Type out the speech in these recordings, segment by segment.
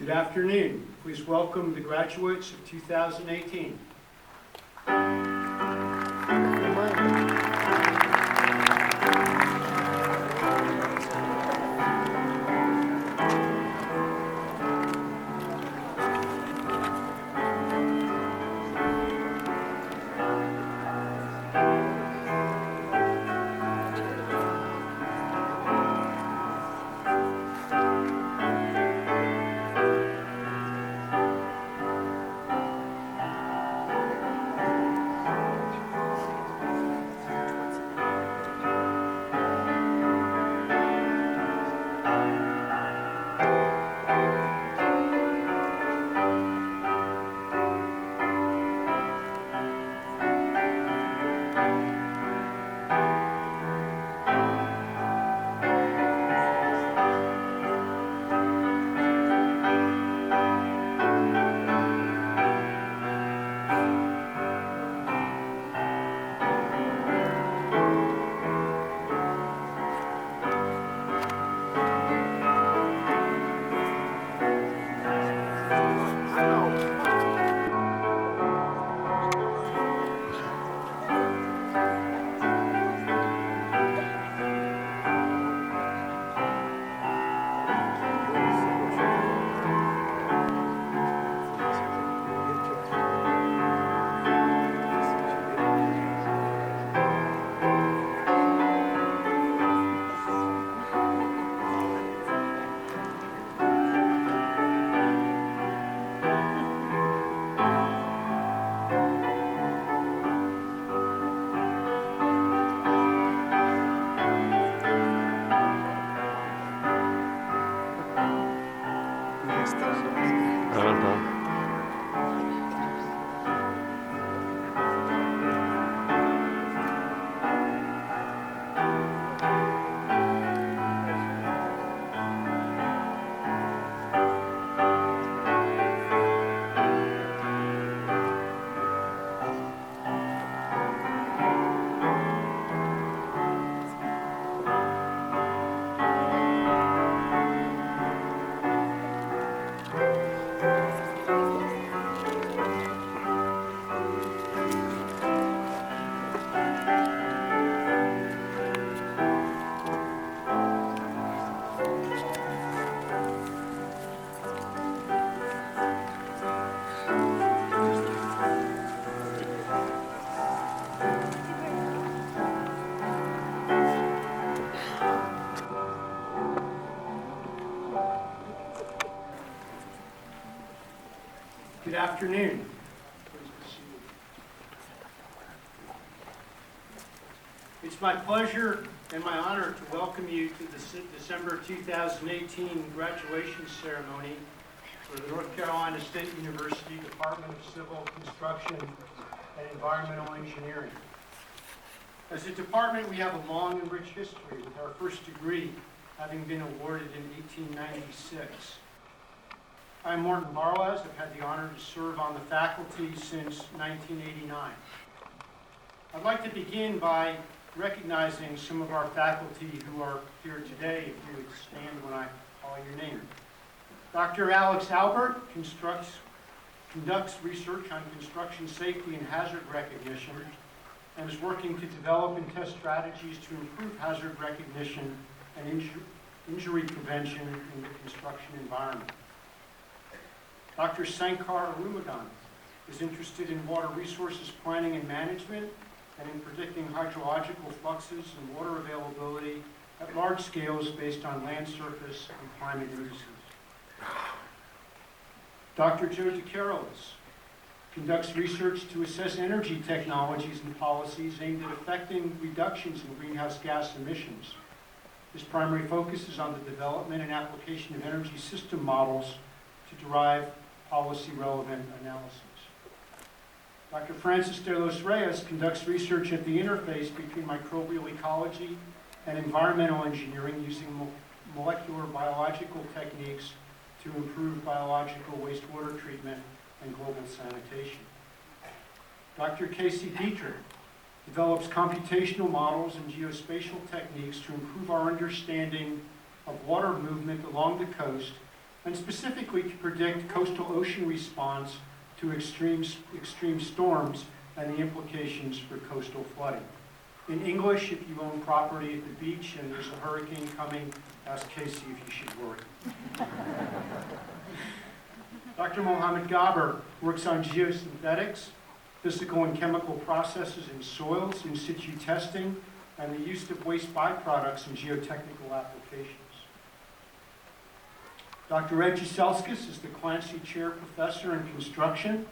Good afternoon. Please welcome the graduates of 2018. Good afternoon. It's my pleasure and my honor to welcome you to the December 2018 graduation ceremony for the North Carolina State University Department of Civil Construction and Environmental Engineering. As a department, we have a long and rich history, with our first degree having been awarded in 1896. I'm Martin Barlaz. I've had the honor to serve on the faculty since 1989. I'd like to begin by recognizing some of our faculty who are here today, if you would stand when I call your name. Dr. Alex Albert conducts research on construction safety and hazard recognition and is working to develop and test strategies to improve hazard recognition and injury prevention in the construction environment. Dr. Sankar Arumagan is interested in water resources planning and management and in predicting hydrological fluxes and water availability at large scales based on land surface and climate indices. Dr. Joe DeCarolis conducts research to assess energy technologies and policies aimed at affecting reductions in greenhouse gas emissions. His primary focus is on the development and application of energy system models to derive policy-relevant analysis. Dr. Francis de los Reyes conducts research at the interface between microbial ecology and environmental engineering using molecular biological techniques to improve biological wastewater treatment and global sanitation. Dr. Casey Dietrich develops computational models and geospatial techniques to improve our understanding of water movement along the coast and specifically to predict coastal ocean response to extreme storms and the implications for coastal flooding. In English, if you own property at the beach and there's a hurricane coming, ask Casey if you should worry. Dr. Mohammed Gaber works on geosynthetics, physical and chemical processes in soils, in situ testing, and the use of waste byproducts in geotechnical applications. Dr. Ed Jaselskis is the Clancy Chair Professor in Construction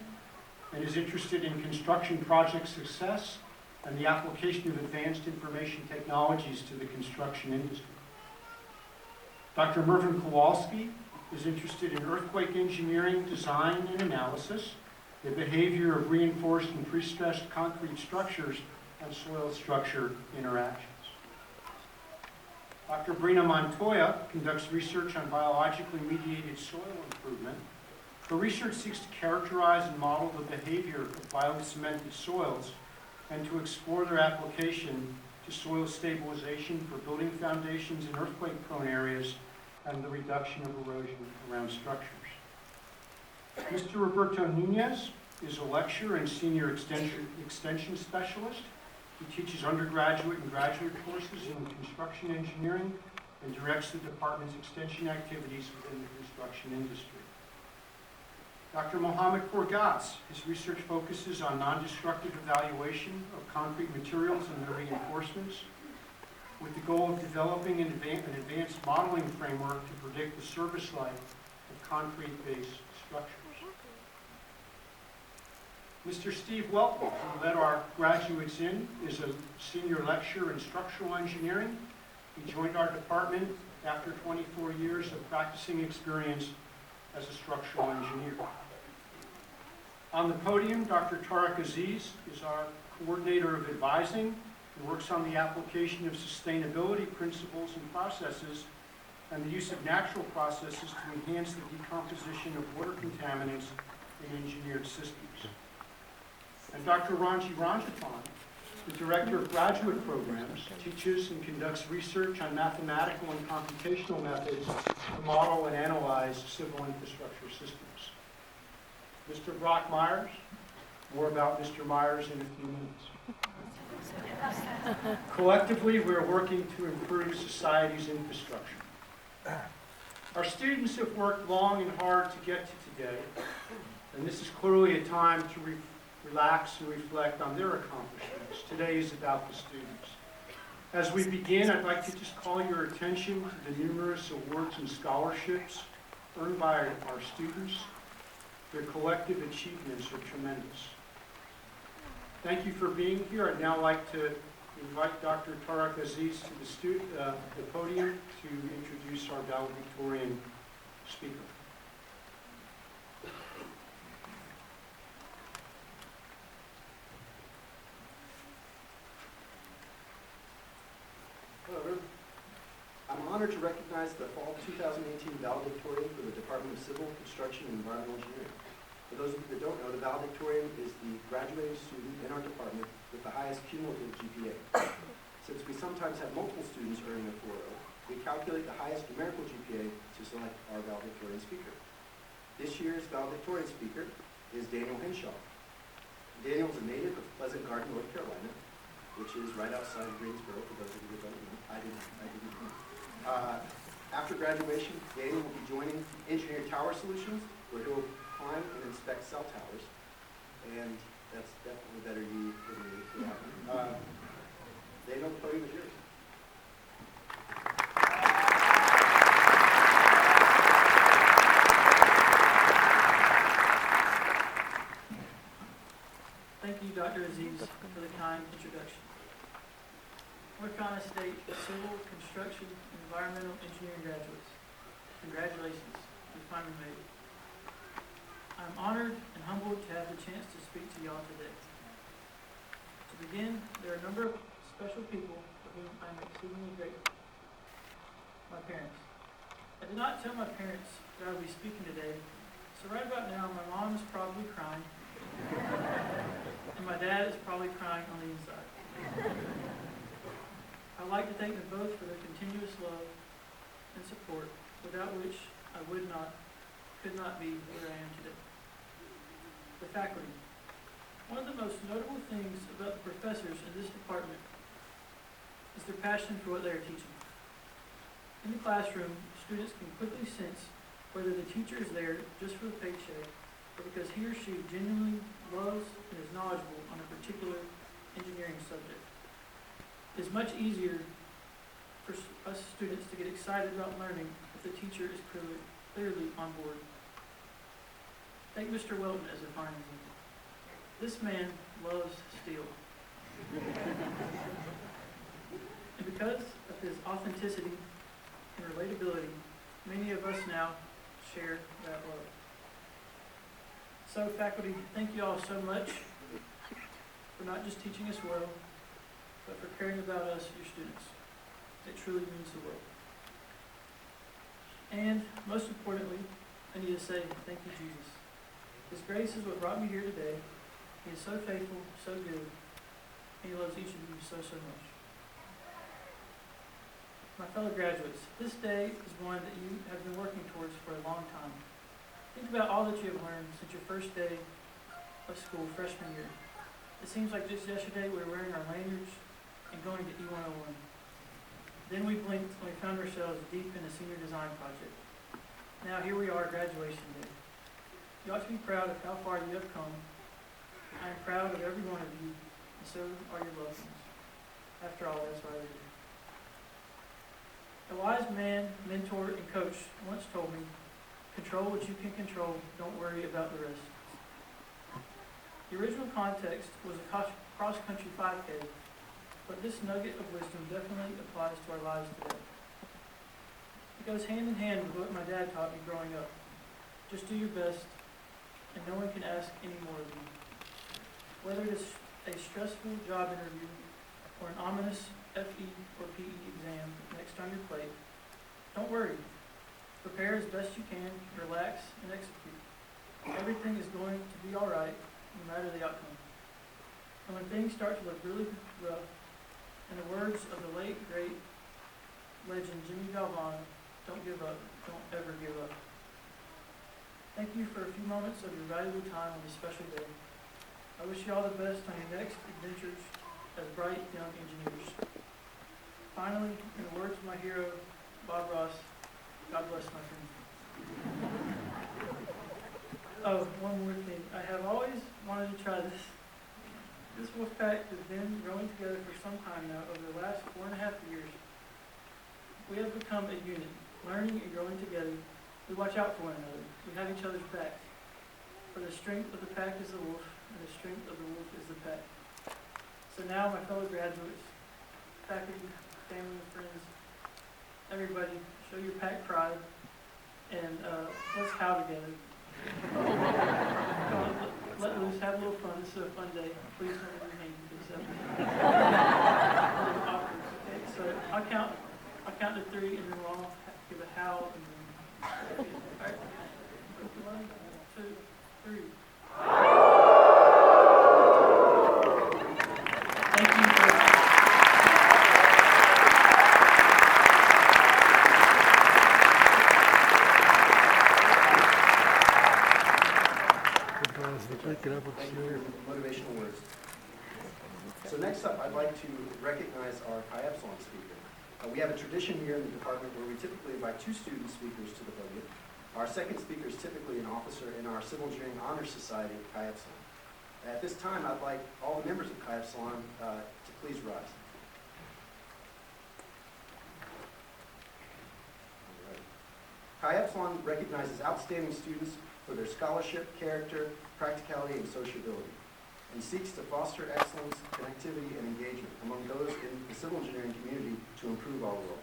and is interested in construction project success and the application of advanced information technologies to the construction industry. Dr. Mervyn Kowalski is interested in earthquake engineering, design, and analysis, the behavior of reinforced and pre-stressed concrete structures, and soil structure interactions. Dr. Brina Montoya conducts research on biologically mediated soil improvement. Her research seeks to characterize and model the behavior of biocemented soils and to explore their application to soil stabilization for building foundations in earthquake-prone areas and the reduction of erosion around structures. Mr. Roberto Nunez is a lecturer and senior extension specialist. He teaches undergraduate and graduate courses in construction engineering and directs the department's extension activities within the construction industry. Dr. Mohammed Korgas, his research focuses on non-destructive evaluation of concrete materials and their reinforcements with the goal of developing an advanced modeling framework to predict the service life of concrete-based structures. Mr. Steve Weltman, who led our graduates in, is a senior lecturer in structural engineering. He joined our department after 24 years of practicing experience as a structural engineer. On the podium, Dr. Tariq Aziz is our coordinator of advising and works on the application of sustainability principles and processes and the use of natural processes to enhance the decomposition of water contaminants in engineered systems. And Dr. Ranji Ranjaphan, the Director of Graduate Programs, teaches and conducts research on mathematical and computational methods to model and analyze civil infrastructure systems. Mr. Brock Myers, more about Mr. Myers in a few minutes. Collectively, we're working to improve society's infrastructure. Our students have worked long and hard to get to today, and this is clearly a time to relax and reflect on their accomplishments. Today is about the students. As we begin, I'd like to just call your attention to the numerous awards and scholarships earned by our students. Their collective achievements are tremendous. Thank you for being here. I'd now like to invite Dr. Tariq Aziz to the podium to introduce our valedictorian speaker. Hello, I'm honored to recognize the Fall 2018 valedictorian for the Department of Civil, Construction, and Environmental Engineering. For those of you that don't know, the valedictorian is the graduating student in our department with the highest cumulative GPA. Since we sometimes have multiple students earning a 4.0, we calculate the highest numerical GPA to select our valedictorian speaker. This year's valedictorian speaker is Daniel Henshaw. Daniel is a native of Pleasant Garden, North Carolina, which is right outside Greensboro, for those of you that don't know. I didn't know. After graduation, Daniel will be joining Engineer Tower Solutions, where he'll climb and inspect cell towers. And that's definitely better you than me for that one. Daniel, the podium is yours. Thank you, Dr. Aziz, for the kind introduction. North Carolina State Civil, Construction, and Environmental Engineering graduates, congratulations, you finally made it. I'm honored and humbled to have the chance to speak to y'all today. To begin, there are a number of special people for whom I'm exceedingly grateful. My parents. I did not tell my parents that I would be speaking today, so right about now, my mom is probably crying, and my dad is probably crying on the inside. I'd like to thank them both for their continuous love and support, without which I would not could not be where I am today. The faculty. One of the most notable things about the professors in this department is their passion for what they are teaching. In the classroom, students can quickly sense whether the teacher is there just for the paycheck or because he or she genuinely loves and is knowledgeable on a particular engineering subject. It is much easier for us students to get excited about learning if the teacher is clearly on board. Take Mr. Welton as a fine example. This man loves steel. And because of his authenticity and relatability, many of us now share that love. So faculty, thank you all so much for not just teaching us well, but for caring about us, your students. It truly means the world. And most importantly, I need to say thank you, Jesus. His grace is what brought me here today. He is so faithful, so good, and he loves each of you so, so much. My fellow graduates, this day is one that you have been working towards for a long time. Think about all that you have learned since your first day of school, freshman year. It seems like just yesterday we were wearing our lanyards and going to E101. Then we blinked and we found ourselves deep in a senior design project. Now here we are, graduation day. You ought to be proud of how far you have come. I am proud of every one of you, and so are your loved ones. After all, that's why we're here. A wise man, mentor, and coach once told me, control what you can control, don't worry about the rest. The original context was a cross-country 5K, but this nugget of wisdom definitely applies to our lives today. It goes hand in hand with what my dad taught me growing up. Just do your best, and no one can ask any more of you. Whether it is a stressful job interview or an ominous FE or PE exam next on your plate, don't worry. Prepare as best you can, relax, and execute. Everything is going to be all right, no matter the outcome. And when things start to look really rough, in the words of the late, great legend Jimmy Galvano, don't give up. Don't ever give up. Thank you for a few moments of your valuable time on this special day. I wish you all the best on your next adventures as bright young engineers. Finally, in the words of my hero, Bob Ross, God bless my friend. Oh, one more thing. I have always wanted to try this. This wolf pack has been growing together for some time now. Over the last 4.5 years, we have become a unit, learning and growing together. We watch out for one another. We have each other's backs. For the strength of the pack is the wolf, and the strength of the wolf is the pack. So now, my fellow graduates, faculty, family, and friends, everybody, show your pack pride, and let's howl together. Let loose, have a little fun. This is a fun day. Please don't let your hand get awkward. Okay, so I'll count to 3, and then we'll all give a howl, and then. All right. 1, 2, 3. Thank you for motivational words. So next up, I'd like to recognize our Chi Epsilon speaker. We have a tradition here in the department where we typically invite 2 student speakers to the podium. Our second speaker is typically an officer in our Civil Engineering Honor Society at Chi Epsilon. At this time, I'd like all the members of Chi Epsilon to please rise. All right. Chi Epsilon recognizes outstanding students for their scholarship, character, practicality, and sociability, and seeks to foster excellence, connectivity, and engagement among those in the civil engineering community to improve our world.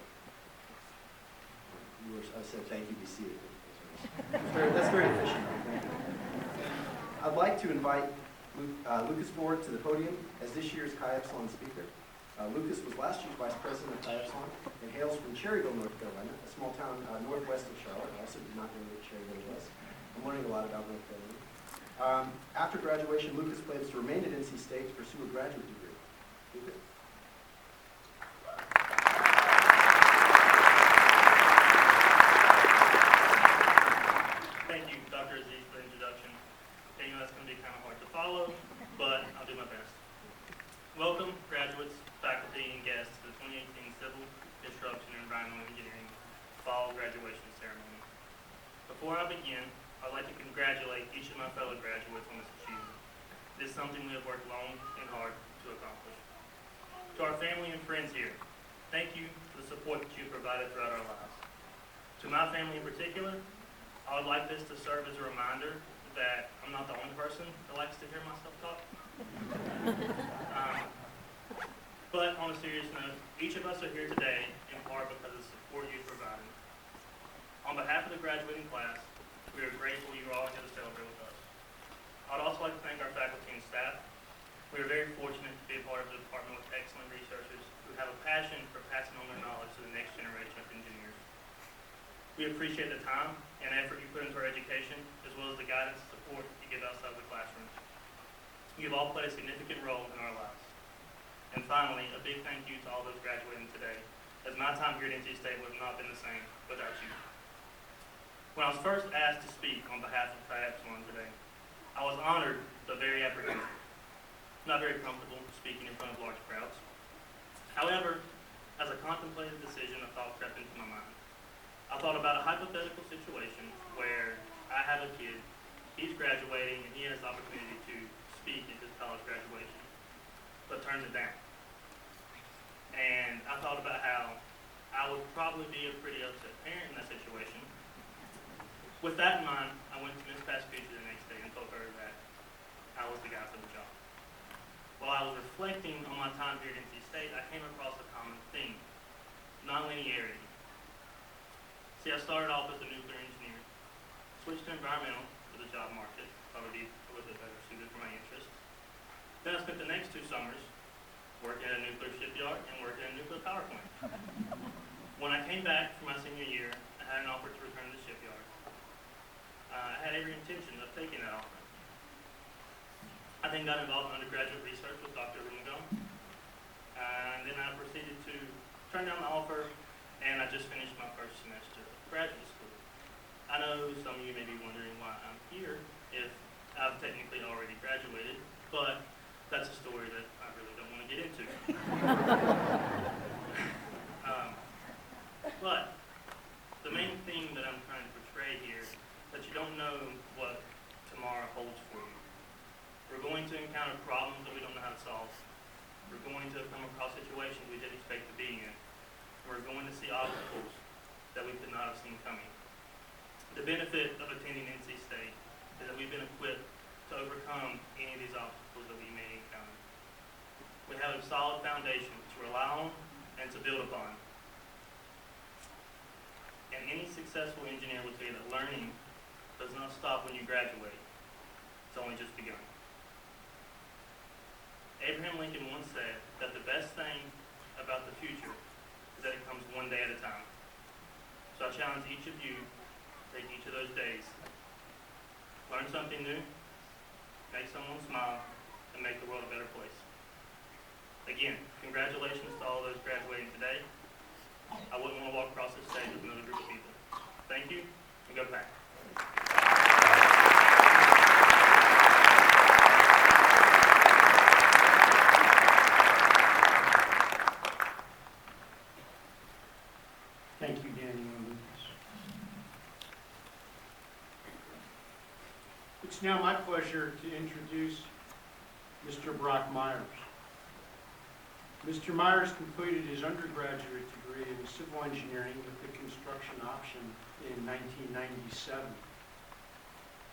I said thank you, be seated. That's very efficient. Thank you. I'd like to invite Lucas Ford to the podium as this year's Chi Epsilon speaker. Lucas was last year's vice president of Chi Epsilon and hails from Cherryville, North Carolina, a small town northwest of Charlotte. I also did not know what Cherryville was. I'm learning a lot about North Carolina. After graduation, Lucas plans to remain at NC State to pursue a graduate degree. Lucas? Thank you, Okay, that's going to be kind of hard to follow, but I'll do my best. Welcome, graduates, faculty, and guests to the 2018 Civil Construction and Environmental Engineering Fall Graduation Ceremony. Before I begin, I'd like to congratulate each of my fellow graduates on this achievement. This is something we have worked long and hard to accomplish. To our family and friends here, thank you for the support that you have provided throughout our lives. To my family in particular, I would like this to serve as a reminder that I'm not the only person that likes to hear myself talk. But on a serious note, each of us are here today in part because of the support you've provided. On behalf of the graduating class, we are grateful you are all here to celebrate with us. I'd also like to thank our faculty and staff. We are very fortunate to be a part of a department with excellent researchers who have a passion for passing on their knowledge to the next generation of engineers. We appreciate the time and effort you put into our education, as well as the guidance and support you give outside of the classroom. You have all played a significant role in our lives. And finally, a big thank you to all those graduating today, as my time here at NC State would have not been the same without you. When I was first asked to speak on behalf of Phi Epsilon today, I was honored but very apprehensive. Not very comfortable speaking in front of large crowds. However, as a contemplated decision, a thought crept into my mind. I thought about a hypothetical situation where I have a kid, he's graduating, and he has the opportunity to speak at his college graduation, but turns it down. And I thought about how I would probably be a pretty upset parent in that situation. With that in mind, I went to Ms. Pascucci the next day and told her that I was the guy for the job. While I was reflecting on my time here at NC State, I came across a common theme: nonlinearity. See, I started off as a nuclear engineer, switched to environmental for the job market, thought it would be a little bit better suited for my interests. Then I spent the next 2 summers working at a nuclear shipyard and working at a nuclear power plant. When I came back for my senior year, I had an offer to return to the shipyard. I had every intention of taking that offer. I then got involved in undergraduate research with Dr. Rumagum, and then I proceeded to turn down the offer, and I just finished my first semester of graduate school. I know some of you may be wondering why I'm here if I've technically already graduated, but that's a story that I really don't want to get into. But the main theme that I'm trying to portray here is that you don't know what tomorrow holds for you. We're going to encounter problems that we don't know how to solve. We're going to come across situations we didn't expect to be in. We're going to see obstacles that we could not have seen coming. The benefit of attending NC State is that we've been equipped to overcome any of these obstacles that we may encounter. We have a solid foundation to rely on and to build upon. And any successful engineer will tell you that learning does not stop when you graduate. It's only just begun. Abraham Lincoln once said that the best thing about the future is that it comes one day at a time. So I challenge each of you to take each of those days, learn something new, make someone smile, and make the world a better place. Again, congratulations to all those graduating today. I wouldn't want to walk across this stage with another group of people. Thank you, and go Pack. Thank you, Daniel and Lucas. It's now my pleasure to introduce Mr. Brock Myers. Mr. Myers completed his undergraduate degree in civil engineering with the construction option in 1997.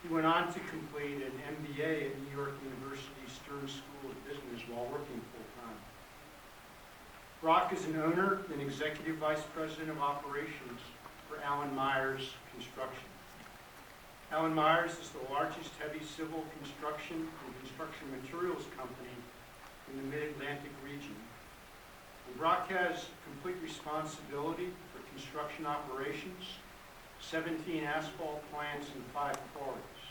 He went on to complete an MBA at New York University Stern School of Business while working full-time. Brock is an owner and executive vice president of operations for Allen Myers Construction. Allen Myers is the largest heavy civil construction and construction materials company in the Mid-Atlantic region. And Brock has complete responsibility for construction operations, 17 asphalt plants, and 5 quarries.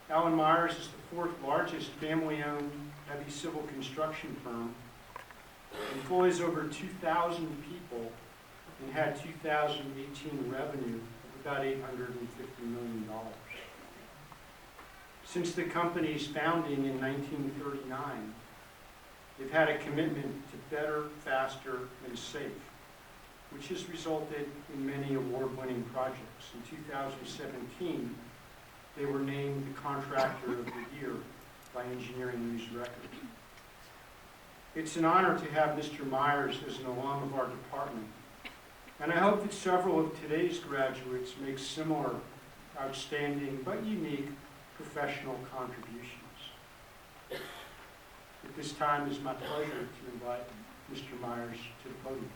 Allen Myers is the 4th largest family-owned heavy civil construction firm, employs over 2,000 people, and had 2018 revenue of about $850 million. Since the company's founding in 1939, they've had a commitment to better, faster, and safe, which has resulted in many award-winning projects. In 2017, they were named the Contractor of the Year by Engineering News Record. It's an honor to have Mr. Myers as an alum of our department, and I hope that several of today's graduates make similar outstanding but unique professional contributions. At this time, it's my pleasure to invite Mr. Myers to the podium.